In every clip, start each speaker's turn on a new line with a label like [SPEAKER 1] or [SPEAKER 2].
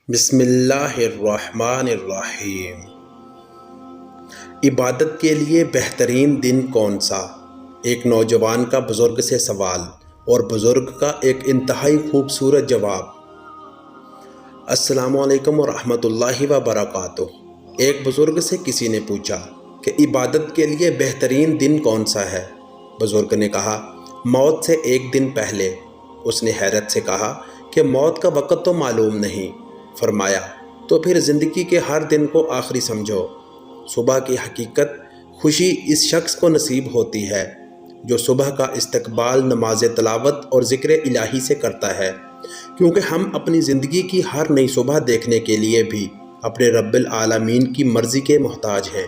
[SPEAKER 1] بسم اللہ الرحمن الرحیم۔ عبادت کے لیے بہترین دن کون سا؟ ایک نوجوان کا بزرگ سے سوال اور بزرگ کا ایک انتہائی خوبصورت جواب۔ السلام علیکم ورحمۃ اللہ وبرکاتہ۔ ایک بزرگ سے کسی نے پوچھا کہ عبادت کے لیے بہترین دن کون سا ہے؟ بزرگ نے کہا، موت سے ایک دن پہلے۔ اس نے حیرت سے کہا کہ موت کا وقت تو معلوم نہیں۔ فرمایا، تو پھر زندگی کے ہر دن کو آخری سمجھو۔ صبح کی حقیقت خوشی اس شخص کو نصیب ہوتی ہے جو صبح کا استقبال نماز تلاوت اور ذکر الہی سے کرتا ہے، کیونکہ ہم اپنی زندگی کی ہر نئی صبح دیکھنے کے لیے بھی اپنے رب العالمین کی مرضی کے محتاج ہیں۔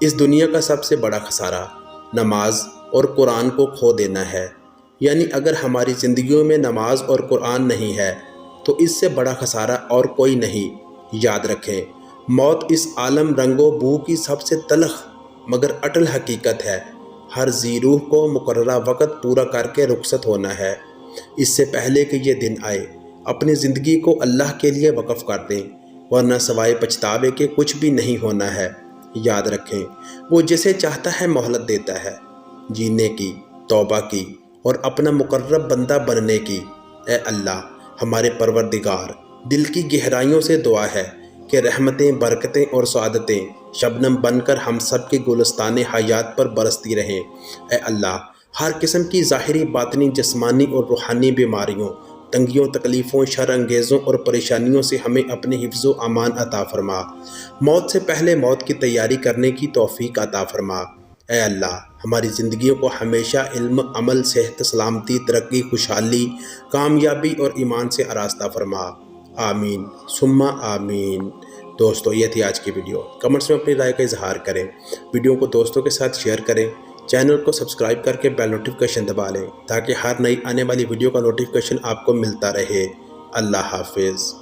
[SPEAKER 1] اس دنیا کا سب سے بڑا خسارہ نماز اور قرآن کو کھو دینا ہے، یعنی اگر ہماری زندگیوں میں نماز اور قرآن نہیں ہے تو اس سے بڑا خسارہ اور کوئی نہیں۔ یاد رکھیں، موت اس عالم رنگ و بو کی سب سے تلخ مگر اٹل حقیقت ہے۔ ہر ذی روح کو مقررہ وقت پورا کر کے رخصت ہونا ہے۔ اس سے پہلے کہ یہ دن آئے، اپنی زندگی کو اللہ کے لیے وقف کر دیں، ورنہ سوائے پچھتاوے کے کچھ بھی نہیں ہونا ہے۔ یاد رکھیں، وہ جسے چاہتا ہے مہلت دیتا ہے، جینے کی، توبہ کی اور اپنا مقرب بندہ بننے کی۔ اے اللہ ہمارے پروردگار، دل کی گہرائیوں سے دعا ہے کہ رحمتیں، برکتیں اور سعادتیں شبنم بن کر ہم سب کے گلستان حیات پر برستی رہیں۔ اے اللہ، ہر قسم کی ظاہری، باطنی، جسمانی اور روحانی بیماریوں، تنگیوں، تکلیفوں، شر انگیزوں اور پریشانیوں سے ہمیں اپنے حفظ و امان عطا فرما۔ موت سے پہلے موت کی تیاری کرنے کی توفیق عطا فرما۔ اے اللہ، ہماری زندگیوں کو ہمیشہ علم، عمل، صحت، سلامتی، ترقی، خوشحالی، کامیابی اور ایمان سے آراستہ فرما۔ آمین ثم آمین۔ دوستو، یہ تھی آج کی ویڈیو۔ کمنٹس میں اپنی رائے کا اظہار کریں، ویڈیو کو دوستوں کے ساتھ شیئر کریں، چینل کو سبسکرائب کر کے بیل نوٹیفیکیشن دبا لیں تاکہ ہر نئی آنے والی ویڈیو کا نوٹیفیکیشن آپ کو ملتا رہے۔ اللہ حافظ۔